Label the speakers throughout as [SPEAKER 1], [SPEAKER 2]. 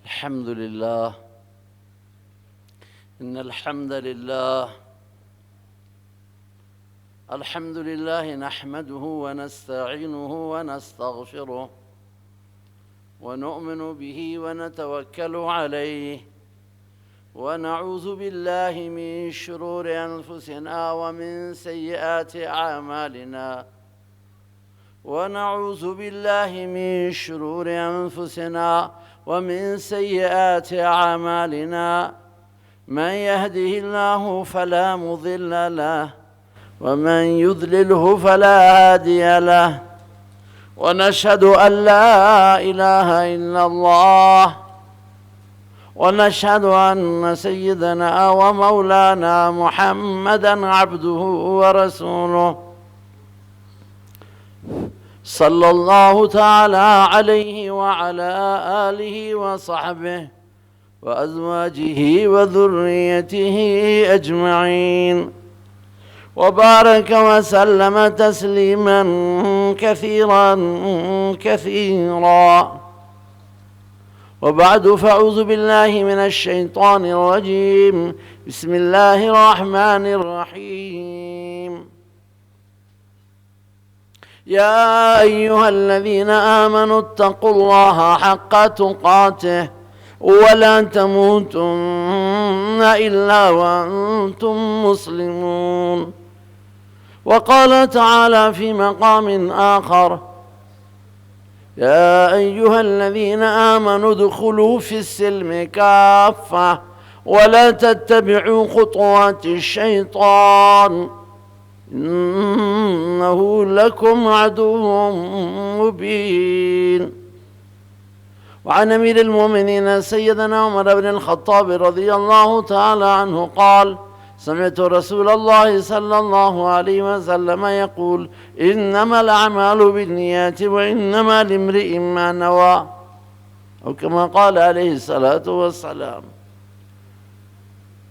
[SPEAKER 1] الحمد لله. إن الحمد لله نحمده ونستعينه ونستغفره ونؤمن به ونتوكل عليه ونعوذ بالله من شرور أنفسنا ومن سيئات أعمالنا من يهده الله فلا مضل له ومن يضلله فلا هادي له ونشهد أن لا إله إلا الله ونشهد أن سيدنا ومولانا محمدا عبده ورسوله صلى الله تعالى عليه وعلى آله وصحبه وأزواجه وذريته أجمعين وبارك وسلم تسليما كثيرا وبعد، فأعوذ بالله من الشيطان الرجيم. بسم الله الرحمن الرحيم. يا أيها الذين آمنوا اتقوا الله حق تقاته ولا تموتن إلا وأنتم مسلمون. وقال تعالى في مقام آخر: يا أيها الذين آمنوا ادخلوا في السلم كافة ولا تتبعوا خطوات الشيطان إنه لكم عدو مبين. وعن أمير المؤمنين سيدنا عمر بن الخطاب رضي الله تعالى عنه قال: سمعت رسول الله صلى الله عليه وسلم يقول: إنما الأعمال بالنيات وإنما لامرئ ما نوى، أو كما قال عليه الصلاة والسلام.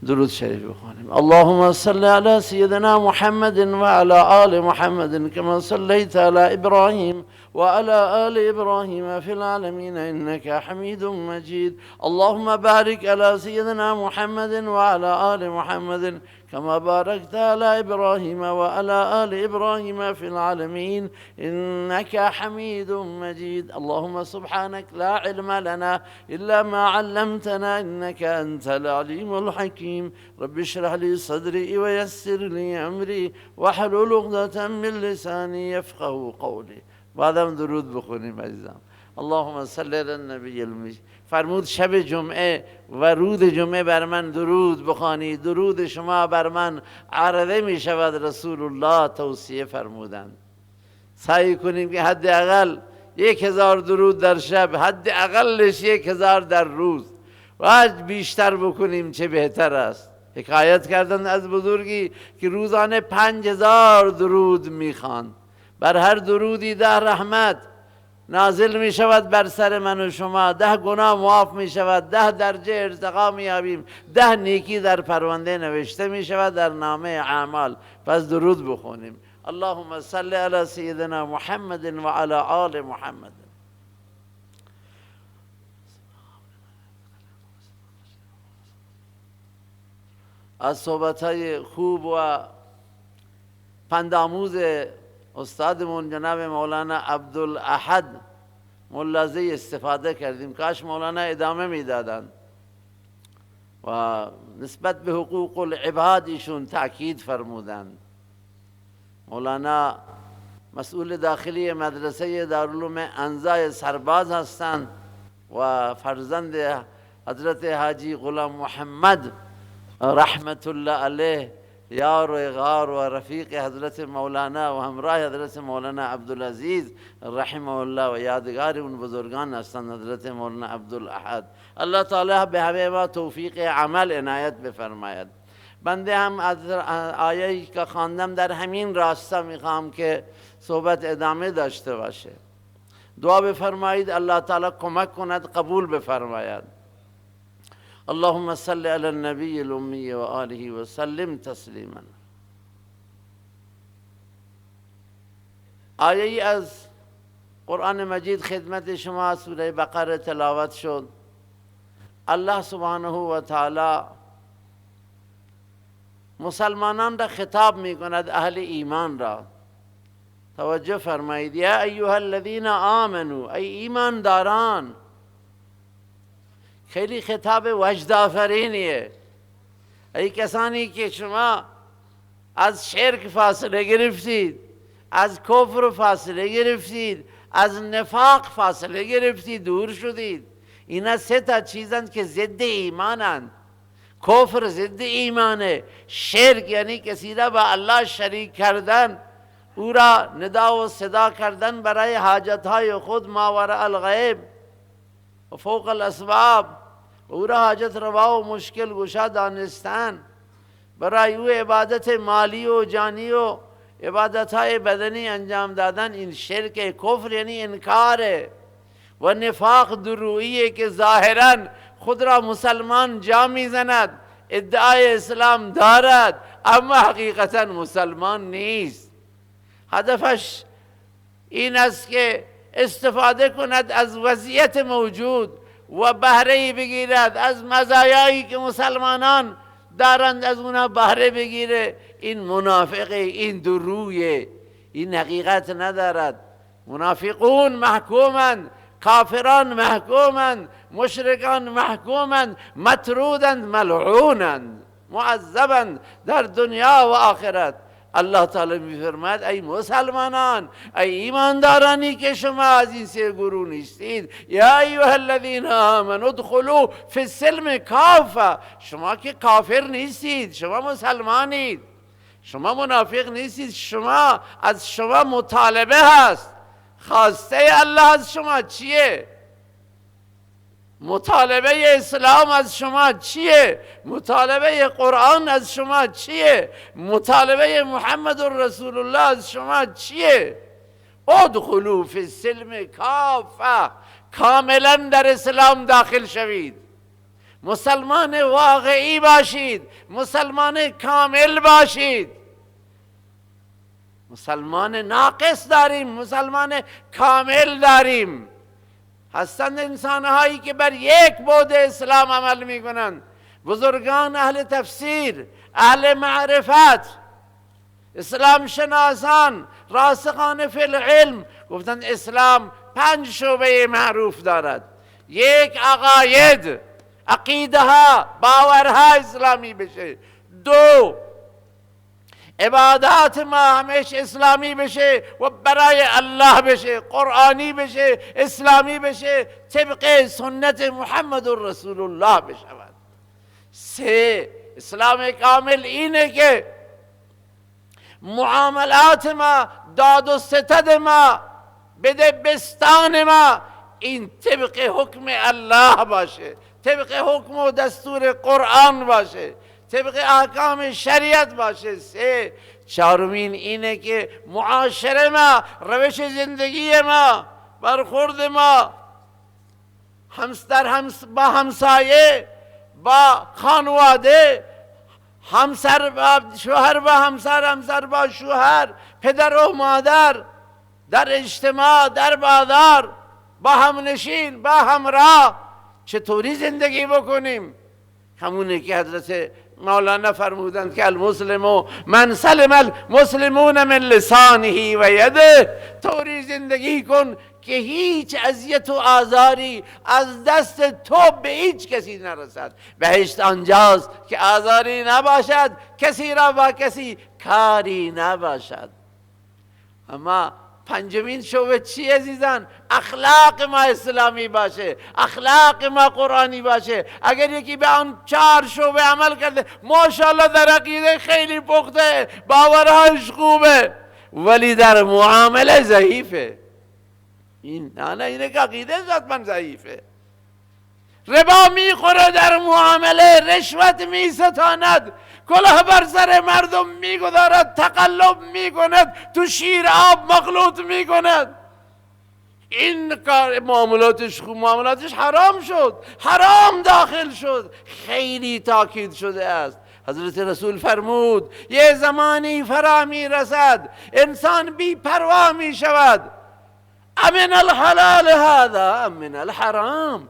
[SPEAKER 1] درود شريف بخونیم. اللهم صل على سيدنا محمد وعلى آل محمد كما صليت على إبراهيم وعلى آل إبراهيم في العالمين إنك حميد مجيد. اللهم بارك على سيدنا محمد وعلى آل محمد كما باركت على إبراهيم وعلى آل إبراهيم في العالمين إنك حميد مجيد. اللهم سبحانك لا علم لنا إلا ما علمتنا إنك أنت العليم الحكيم. رب اشرح لي صدري ويسر لي أمري واحلل عقدة من لساني يفقهوا قولي. بعدم درود بخونیم عزیزم. اللهم صل علی النبی المی. فرمود شب جمعه و رود جمعه بر من درود بخوانید، درود شما بر من عرضه می شود. رسول الله توصیه فرمودند سعی کنیم که حداقل 1000 درود در شب، حداقلش 1000 در روز، و بیشتر بکنیم چه بهتر است. حکایت کردند از بزرگی که روزانه 5000 درود میخواند. بر هر درودی 10 رحمت نازل می شود بر سر من و شما، 10 گناه معاف می شود، 10 درجه ارتقا می یابیم، 10 نیکی در پرونده نوشته می شود در نامه اعمال. پس درود بخونیم. اللهم صل علی سیدنا محمد و علی آل محمد. از صحبت‌های خوب و پندآموز استادمون جناب مولانا عبدالاحد ملازی استفاده کردیم. کاش مولانا ادامه میدادند و نسبت به حقوق العباد ایشون تأکید فرمودند. مولانا مسئول داخلی مدرسه دارالعلوم انزای سرباز هستند و فرزند حضرت حاجی غلام محمد رحمت الله علیه، یار و غار و رفیق حضرت مولانا و همراه حضرت مولانا عبدالعزیز رحمه الله و یادگار اون بزرگان هستند حضرت مولانا عبدالاحد. الله تعالی به همه ما توفیق عمل عنایت بفرماید. بنده هم از آیه‌ای که خواندم در همین راستا میخوام که صحبت ادامه داشته باشه. دعا بفرمایید الله تعالی کمک کند قبول بفرماید. اللهم صل على النبي الأمي وآله وسلم تسليما. آیه‌ای از قرآن مجید خدمت شما سوره بقره تلاوت شد الله سبحانه و تعالی مسلمانان را خطاب می کند، اهل ایمان را. توجه فرمایید، یا ایها الذین آمنوا، ای ایمان داران. خیلی خطاب وجد آفرینیه. ای کسانی که شما از شرک فاصله گرفتید، از کفر فاصله گرفتید، از نفاق فاصله گرفتید، دور شدید. اینا سه تا چیزند که ضد ایمانند. کفر ضد ایمانه، شرک یعنی کسی را با الله شریک کردن، او را ندا و صدا کردن برای حاجتهای خود ماوراء الغیب و فوق الاسباب، او را حاجت روا و مشکل گشا دانستن، برای او عبادت مالی و جانی و عبادتهای بدنی انجام دادن. این شرک. کفر یعنی انکاره و نفاق درویی که ظاهراً خود را مسلمان جا میزند، ادعای اسلام دارد، اما حقیقتا مسلمان نیست. هدفش این است که استفاده کند از وضعیت موجود و بهره بگیرد از مزایایی که مسلمانان دارند، از اونا بهره بگیره. این منافقه، این درویه، این حقیقت ندارد. منافقون محکومند، کافران محکومند، مشرکان محکومند، مطرودند، ملعونند، معذبند در دنیا و آخرت. الله تعالی میفرماید ای مسلمانان، ای ایماندارانی که شما از این سه گروه نیستید، یا ایها الذین آمنوا ادخلوا فی السلم کافه. شما که کافر نیستید، شما مسلمانید، شما منافق نیستید. شما از شما مطالبه هست. خواسته الله از شما چیه؟ مطالبه اسلام از شما چیه؟ مطالبه قرآن از شما چیه؟ مطالبه محمد رسول الله از شما چیه؟ ادخلوا فی السلم کافه، کاملا در اسلام داخل شوید. مسلمان واقعی باشید، مسلمان کامل باشید. مسلمان ناقص داریم، مسلمان کامل داریم. هستند انسانهایی که بر یک بعد اسلام عمل می کنند. بزرگان اهل تفسیر، اهل معرفت، اسلام شناسان، راسخان فی العلم گفتند اسلام 5 شعبه معروف دارد. 1 عقاید، عقیده ها، باورها اسلامی بشه. 2 عبادات ما همیشه اسلامی بشه و برای الله بشه، قرآنی بشه، اسلامی بشه، طبق سنت محمد رسول الله بشود. 3 اسلام کامل اینه که معاملات ما، داد و ستد ما، بده بستان ما، این طبق حکم الله باشه، طبق حکم و دستور قرآن باشه، طبق احکام شریعت باشه. 3 چهارمین اینه که معاشره ما، روش زندگی ما، برخورد ما با همسایه، با خانواده، همسر با شوهر، با همسر، همسر با شوهر، پدر و مادر، در اجتماع، در بازار، با همنشین، با همراه چطوری زندگی بکنیم؟ همونه که حضرت مولانا فرمودند که المسلم من سلم المسلمون من لسانه و یده. طوری زندگی کن که هیچ اذیت و آزاری از دست تو به هیچ کسی نرسد. بهشت آنجاست که آزاری نباشد، کسی را با کسی کاری نباشد. اما 5مین شعبه چی عزیزان؟ اخلاق ما اسلامی باشه، اخلاق ما قرآنی باشه. اگر یکی به آن 4 شعبه عمل کرده، ماشاءالله در عقیده خیلی پخته، باورهاش خوبه، ولی در معامله ضعیفه. این نه اینه که عقیده ذاتمن ضعیفه. ربا میخوره در معامله، رشوت میستاند، کلاه بر سر مردم میگذارد، تقلب میکند، تو شیر آب مخلوط میکند. این کار معاملاتش خوب، معاملاتش حرام شد، حرام داخل شد. خیلی تاکید شده است. حضرت رسول فرمود یه زمانی فرا میرسد انسان بی پروا میشود، امن الحلال هذا امن الحرام.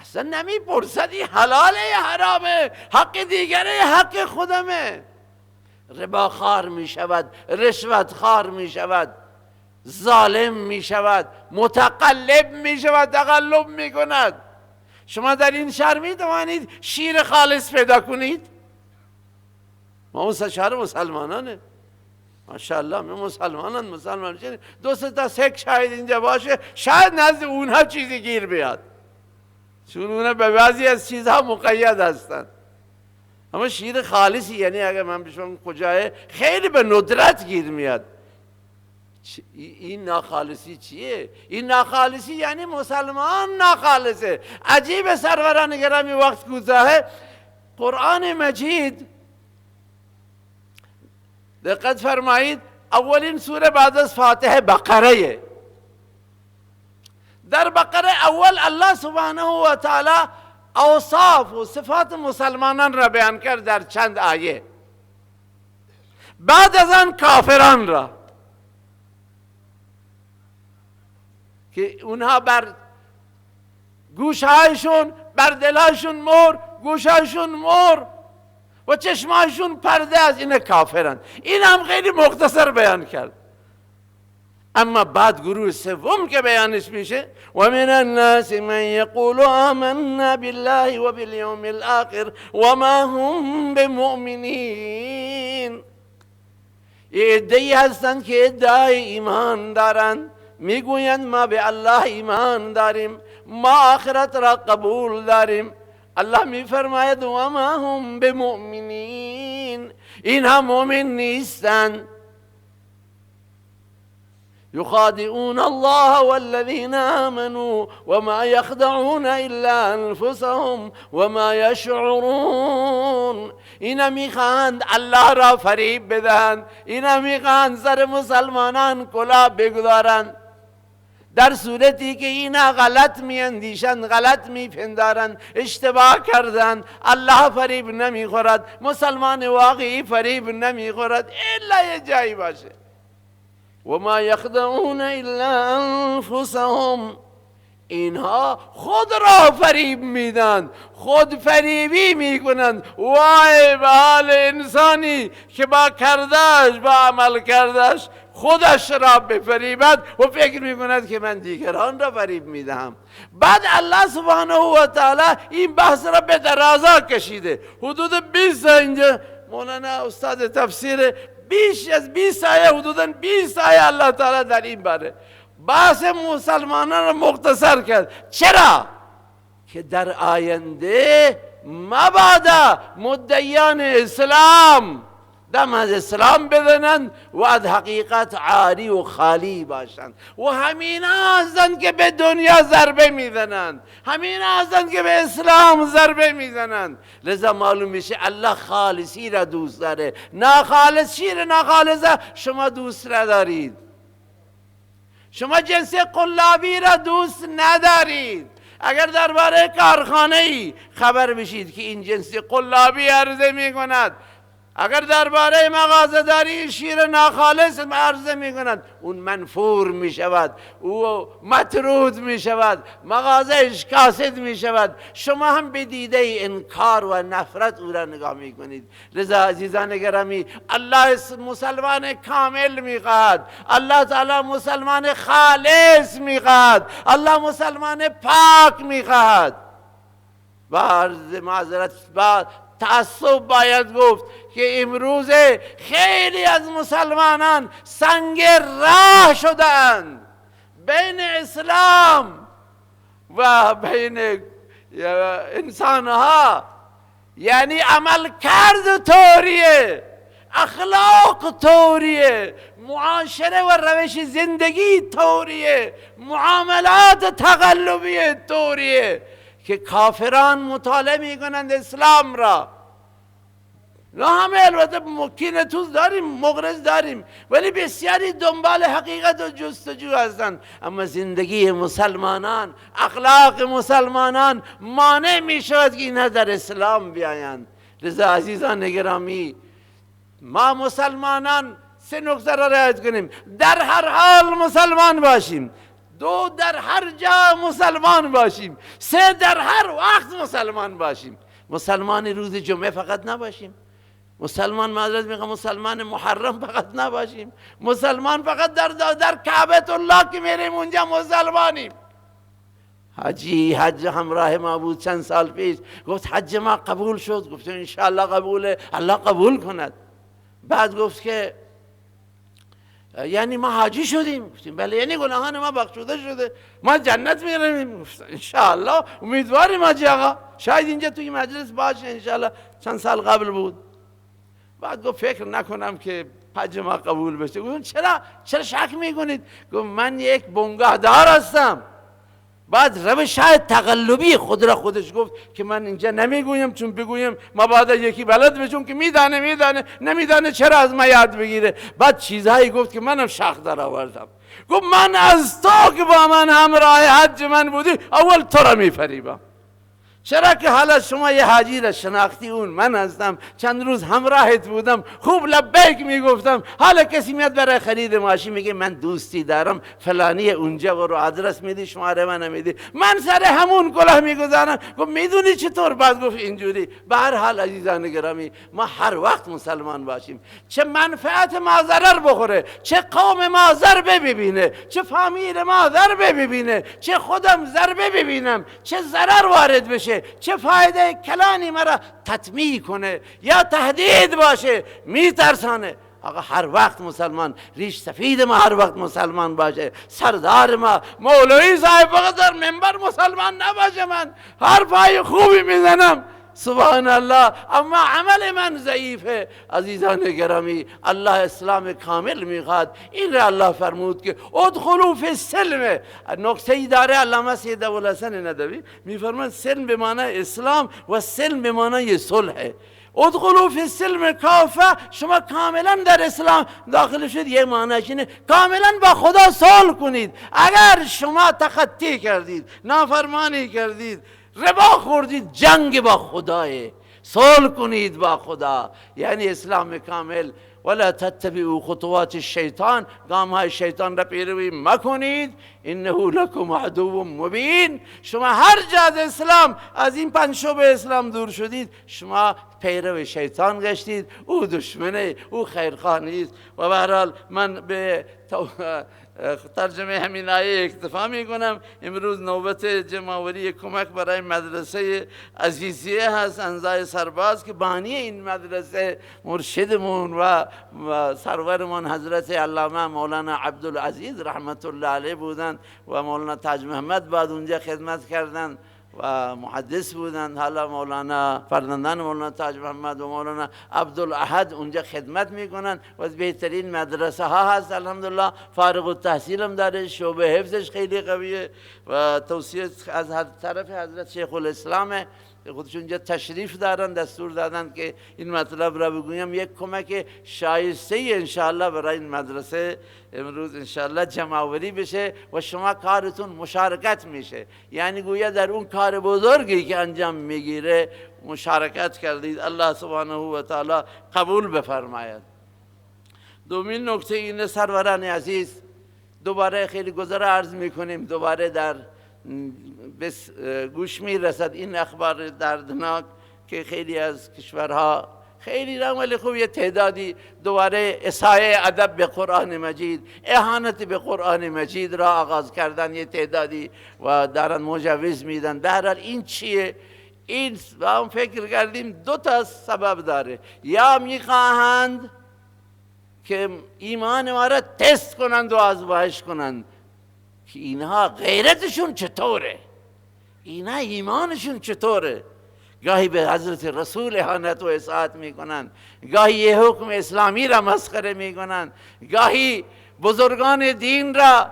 [SPEAKER 1] اصلا نمیپرسد این حلاله یا حرامه، حق دیگره حق خودمه. ربا خار می شود، رشوت خار می شود، ظالم می شود، متقلب می شود، تقلب می کند. شما در این شهر می توانید شیر خالص پیدا کنید؟ ما اون شهر مسلمانانه، ماشاءالله می مسلمان شدید. دو سه تا سک شاید اینجا باشه، شاید نزد اونها چیزی گیر بیاد، چون اونها به بعضی از چیزها مقید هستند. اما شیر خالصی یعنی اگر من بشم کجاه خیلی به ندرت گیر میاد. این ناخالصی چیه؟ این ناخالصی یعنی مسلمان ناخالصه. عجیب سروران گرامی، وقت کوتاهه. قرآن مجید دقت فرمایید، اولین سوره بعد از فاتحه بقره. در بقره اول الله سبحانه و تعالی اوصاف و صفات مسلمانان را بیان کرد در چند آیه، بعد از آن کافران را که اونها بر گوشهایشون، بر دلهایشون مور، گوشهایشون مور و چشمهایشون پرده از این کافران. این هم خیلی مختصر بیان کرد. اما بعد گروه سوم که بیانش میشه، و من الناس من یقول آمنا بالله و بالیوم الاخر و ما هم بمؤمنین. عده‌ای هستند که ادعای ایمان دارند، میگویند ما به الله ایمان داریم، ما آخرت را قبول داریم. الله میفرماید و ما هم بمؤمنین، اینها مؤمن نیستند. يخادعون الله والذين آمنوا وما يخدعون إلا أنفسهم وما يشعرون. اینا میخواهند الله را فریب بدهند، اینا میخواهند سر مسلمانان کلاه بگذارند، در صورتی که اینا غلط میاندیشند، غلط میپندارند، اشتباه کردند. الله فریب نمیخورد، مسلمان واقعی فریب نمیخورد الا یه جایی باشه. و ما یخدعون الا انفسهم، اینها خود را فریب میدن، خود فریبی میکنند. وای به حال انسانی که با کردش، با عمل کردش خودش را بفریبد و فکر میکند که من دیگران را فریب میدهم. بعد الله سبحانه و تعالی این بحث را به درازا کشیده. حدود 20 اینجا مولانا استاد تفسیر، بیش از 20 آیه، حدوداً 20 آیه الله تعالی در این باره بحث مسلمانان را مختصر کرد. چرا؟ که در آینده مبادا مدعیان اسلام دم از اسلام بزنند و از حقیقت عاری و خالی باشند. و همین هستند که به دنیا ضربه میزنند، همین هستند که به اسلام ضربه میزنند. لذا معلوم میشه الله خالصی را دوست داره، ناخالص، شیر ناخالصه شما دوست ندارید، شما جنس قلابی را دوست ندارید. اگر درباره کارخانه ای خبر بشید که این جنس قلابی عرضه میکند، اگر درباره مغازه‌داری شیر ناخالص عرضه میکنند، اون منفور میشود، او مطرود میشود، مغازهش کاسد میشود. شما هم به دیده انکار و نفرت او را نگاه میکنید. لذا عزیزان گرامی، الله مسلمان کامل میخواد، الله تعالی مسلمان خالص میخواد، الله مسلمان پاک میخواد. و عرض معذرت با تعصب باید گفت که امروز خیلی از مسلمانان سنگ راه شدند بین اسلام و بین انسانها. یعنی عمل کرد طوریه، اخلاق طوریه، معاشره و روش زندگی طوریه، معاملات تقلبی طوریه که کافران مطالعه میکنند اسلام را. نه همه البته مکین توز داریم، مغرض داریم، ولی بسیاری دنبال حقیقت و جستجو هستند. اما زندگی مسلمانان، اخلاق مسلمانان مانع می شود که اینها در اسلام بیایند. لذا عزیزان گرامی، ما مسلمانان 3 نکته را رعایت کنیم. در هر حال مسلمان باشیم. دو، در هر جا مسلمان باشیم. سه، در هر وقت مسلمان باشیم. مسلمان روز جمعه فقط نباشیم. مسلمان معذرت میخوام مسلمان محرم فقط نباشیم. مسلمان فقط در کعبه الله که میریم اونجا مسلمانیم. حج همراه ما بود چند سال پیش، گفت حج ما قبول شد. گفتم انشاءالله قبوله، الله قبول کند. بعد گفت که یعنی ما حاجی شدیم. گفتیم بله، یعنی گناهان ما بخشوده شده، ما جنت میریم. گفتم انشاءالله امیدواریم حاجی آقا، شاید اینجا توی مجلس باشه انشاءالله. چند سال قبل بود. بعد گفت فکر نکنم که حج ما قبول بشه. گفتم چرا شک میکنید؟ گفت من یک بنگاهدار هستم. بعد روش تقلبی خود را خودش گفت که من اینجا نمیگویم، چون بگویم مبادا یکی بلد بشون که میدانه نمیدانه چرا از ما یاد بگیره. بعد چیزهایی گفت که منم شخ در آوردم. گفت من از تو که با من همراه حج من بودی اول تو را میفریبم. چرا که حالا شما یه حاجی را شناختی، اون من هستم، چند روز همراهت بودم، خوب لبیک میگفتم. حالا کسی میاد برای خرید ماشین میگه من دوستی دارم فلانی اونجا، برو آدرس میدی، شماره من میدی، من سر همون کلاه میگذارم. گفت میدونی چطور؟ بعد گفت اینجوری. به هر حال عزیزان گرامی، ما هر وقت مسلمان باشیم، چه منفعت ما ضرر بخوره، چه قوم ما ضربه ببینه، چه فامیل ما ضربه ببینه، چه خودم ضربه ببینم، چه ضرر وارد بشه، چه فایده کلانی مرا تطمیع کنه یا تهدید باشه، میترسانه. آقا هر وقت مسلمان، ریش سفید ما هر وقت مسلمان باشه، سردار ما مولوی صاحب فقط در منبر مسلمان نباشه، من هر پای خوبی میزنم سبحان الله، اما عمل من ضعیفه. عزیزان گرامی، الله اسلام کامل میخواد. این را الله فرمود که ادخلوا فی السلم. نکته ای داره علامه سید ابوالحسن ندوی میفرماد سلم به معنای اسلام و سلم به معنای صلح. ادخلوا فی السلم کافه، شما کاملا در اسلام داخل شد. یه معنیش اینه کاملا با خدا صلح کنید. اگر شما تخطی کردید، نافرمانی کردید، ربا خوردید، جنگ با خدای، صلح کنید با خدا، یعنی اسلام کامل. ولا تتبعوا خطوات الشیطان، گام های شیطان را پیروی مکنید، انه لکم عدو مبین. شما هر جا از اسلام، از این پنج شعبه اسلام دور شدید، شما پیرو شیطان گشتید، او دشمنه، او خیرخواه نیست. و به هر حال من به ترجمه همین آیه اکتفا می کنم. امروز نوبت جمع‌آوری کمک برای مدرسه عزیزیه هست، انزای سرباز، که بانی این مدرسه مرشدمون و سرورمون حضرت علامه مولانا عبدالعزیز رحمت الله علیه بودند و مولانا تاج محمد بعد اونجا خدمت کردند و محدث بودند. حالا مولانا فرزندان مولانا تاج محمد و مولانا عبدالاحد اونجا خدمت میکنن و از بهترین مدرسه ها هست الحمدلله. فارغ التحصیل هم داره، شعبه حفظش خیلی قویه و توصیه از هر طرف حضرت شیخ الاسلام خودشون اینجا تشریف دارن، دستور دادن که این مطلب را بگویم. یک کمک شایسته انشاءالله برای این مدرسه امروز انشاءالله جمع‌آوری بشه و شما کارتون مشارکت میشه، یعنی گویا در اون کار بزرگی که انجام میگیره مشارکت کردید. الله سبحانه و تعالی قبول بفرماید. دومین نکته اینه سروران عزیز، دوباره خیلی گذرا عرض میکنیم، دوباره در بس گوش میرسد این اخبار دردناک که خیلی از کشورها خیلی رمال خوب یه تعدادی دوباره اساءه ادب به قرآن مجید، اهانت به قرآن مجید را آغاز کردن یه تعدادی و دارن مجوز میدن. به هر حال این چیه؟ این با هم فکر کردیم دو تا سبب داره. یا میخواهند که ایمان ما را تست کنند و آزمایش کنند که اینها غیرتشون چطوره، اینها ایمانشون چطوره. گاهی به حضرت رسول اهانت و اساءت میکنن، گاهی یه حکم اسلامی را مسخره میکنن، گاهی بزرگان دین را،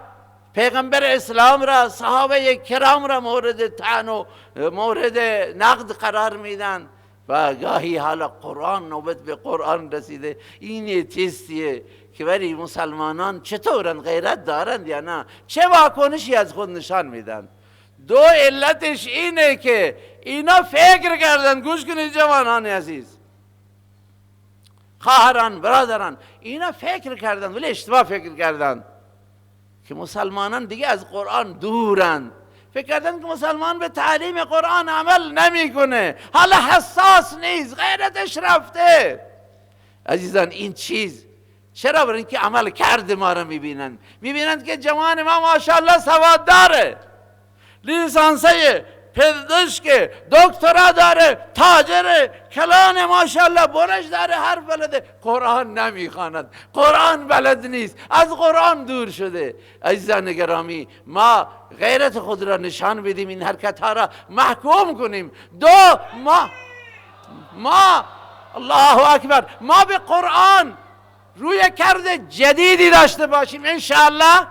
[SPEAKER 1] پیغمبر اسلام را، صحابه کرام را مورد طعن و مورد نقد قرار میدن و گاهی حالا قرآن، نوبت به قرآن رسیده. این یه تستیه که ولی مسلمانان چطورن، غیرت دارند یا نه، چه واکنشی از خود نشان میدن. دو علتش اینه که اینا فکر کردن، گوش کنید جوانان عزیز، خواهران برادران، اینا فکر کردن ولی اشتباه فکر کردن که مسلمانان دیگه از قرآن دورند. فکر کردن که مسلمان به تعلیم قرآن عمل نمیکنه، حالا حساس نیست، غیرتش رفته. عزیزان این چیز چرا؟ برای اینکه عمل کرده ما رو میبینند که جوان ما ماشاءالله سواد داره، لیسانسه، پزشک، دکترا داره، تاجر، کلان ماشاءالله، برش داره، هر بلده، قرآن نمیخواند، قرآن بلد نیست، از قرآن دور شده. عزیزان گرامی، ما غیرت خود را نشان بدیم، این حرکت ها را محکوم کنیم. ما الله اکبر، ما به قرآن روی کرده جدیدی داشته باشیم انشاءالله.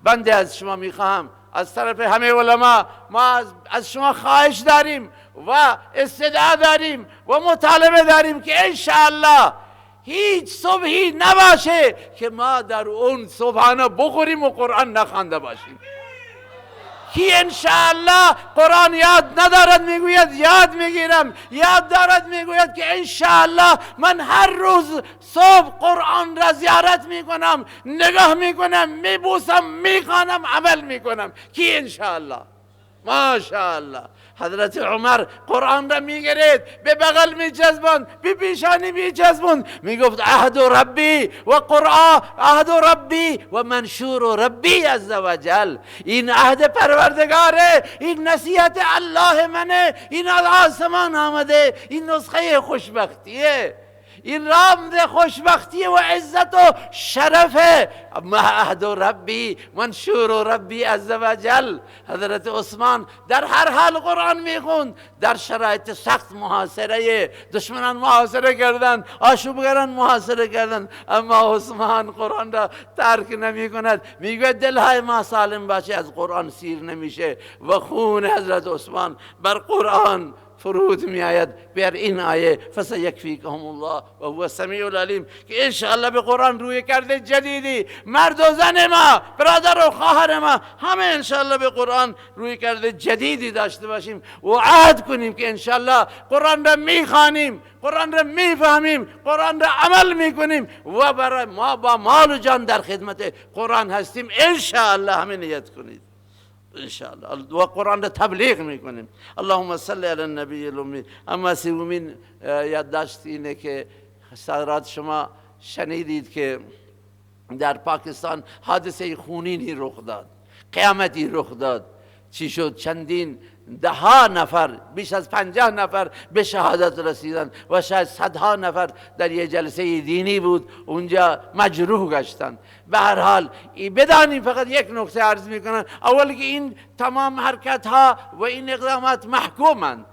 [SPEAKER 1] بنده از شما میخواهم، از طرف همه علما، ما از شما خواهش داریم و استدعا داریم و مطالبه داریم که انشاءالله هیچ صبحی نباشه که ما در اون صبحانه بخوریم و قرآن نخوانده باشیم. کی انشاءالله قرآن یاد ندارد میگوید یاد میگیرم، یاد دارد میگوید که انشاءالله من هر روز صبح قرآن را زیارت میکنم، نگاه میکنم، میبوسم، میخوانم، عمل میکنم. کی انشاءالله؟ ماشاءالله. حضرت عمر قرآن را میگرید، به بغل میجذبوند، به پیشانی میجذبوند، میگفت عهد ربی و قرآن، عهد ربی و منشور ربی عزوجل. این عهد پروردگاره، این نصیحت الله منه، این از آسمان آمده، این نسخه خوشبختیه، این رمز خوشبختی و عزت و شرفه. عهد ربی منشور ربی عزوجل. حضرت عثمان در هر حال قرآن میخوند، در شرایط سخت محاصره، دشمنان محاصره کردند، آشوبگران محاصره کردند، اما عثمان قرآن را ترک نمی کند. میگه دلهای ما سالم باشه، از قرآن سیر نمیشه و خون حضرت عثمان بر قرآن فرود می آید. بر این آیه فسیکفیکهم الله و هو السمیع العلیم که انشاءالله به قرآن روی کرده جدیدی، مرد و زن ما، برادر و خواهر ما، همه انشاءالله به قرآن روی کرده جدیدی داشته باشیم و عهد کنیم که انشاءالله قرآن را میخوانیم، قرآن را میفهمیم، قرآن را عمل میکنیم و برای ما با مال و جان در خدمت قرآن هستیم. انشاءالله همه نیت کنید انشاءالله و قرآن را تبلیغ میکنیم. اللهم صل علی النبی الامی. اما سومین یادداشت اینه که حضرات شما شنیدید که در پاکستان حادثه خونینی رخ داد، قیامتی رخ داد. چی شد؟ چندین ده نفر، بیش از 50 نفر به شهادت رسیدن و شاید صدها نفر در یه جلسه دینی بود اونجا مجروح گشتن. به هر حال بدانیم، فقط یک نکته عرض میکنم، اول که این تمام حرکت ها و این اقدامات محکومند.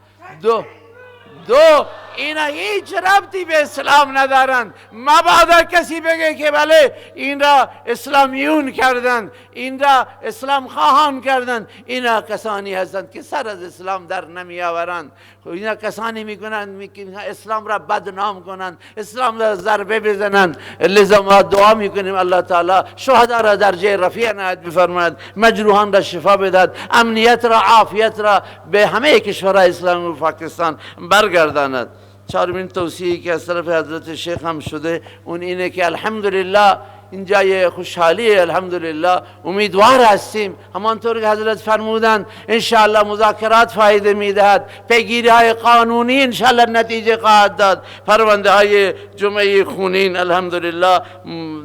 [SPEAKER 1] دو اینا هیچ ربطی به اسلام ندارند. مبادا کسی بگه که بله این را اسلامیون کردند، این را اسلام خواهان کردند. اینا کسانی هستند که سر از اسلام در نمی آورند. اینا کسانی میکنند که اسلام را بدنام کنند، اسلام را ضربه بزنند. لذا ما دعا میکنیم الله تعالی شهدا را درجه رفیع عنایت بفرماید، مجروحان را شفا بدهد، امنیت را، عافیت را به همه کشورهای اسلامی و پاکستان برگرداند. چهارمین توصیه‌ای که از طرف حضرت شیخ هم شده اون اینه که الحمدلله این جای خوشحالی، الحمدلله امیدوار هستیم. همانطور که حضرت فرمودند انشاءالله مذاکرات فایده میدهد، پیگیری های قانونی انشاءالله نتیجه خواهد داد. پرونده های جمعه خونین الحمدلله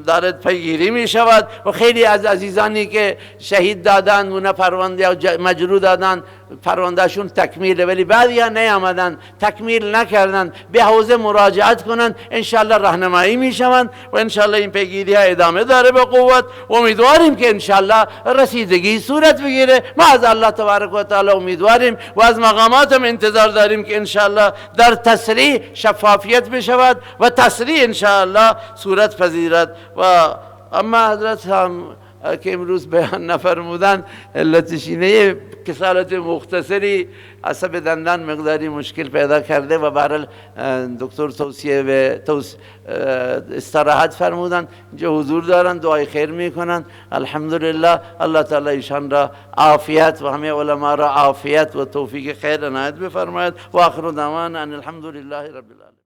[SPEAKER 1] دارد پیگیری می شود و خیلی از عزیزانی که شهید دادند اونا پرونده یا مجروح دادند پروندهشون تکمیله، ولی بعضی ها نیامدن، تکمیل نکردن، به حوزه مراجعت کنند، انشاءالله راهنمایی میشوند و انشاءالله این پیگیری ها ادامه داره به قوت. امیدواریم که انشاءالله رسیدگی صورت بگیره. ما از الله تبارک و تعالی امیدواریم و از مقاماتم انتظار داریم که انشاءالله در تسریع شفافیت بشود و تسریع انشاءالله صورت پذیرد. و اما حضرت هم که امروز بیان نفرمودن علتش اینه، کسالت مختصری عصب دندان مقداری مشکل پیدا کرده و برحال دکتر توصیه به استراحت فرمودن، اینجا حضور دارن، دعای خیر میکنن. الحمدلله الله تعالی ایشان را عافیت و همه علما را عافیت و توفیق خیر عنایت بفرماید. و آخر دعوانا ان الحمدلله رب العالمین.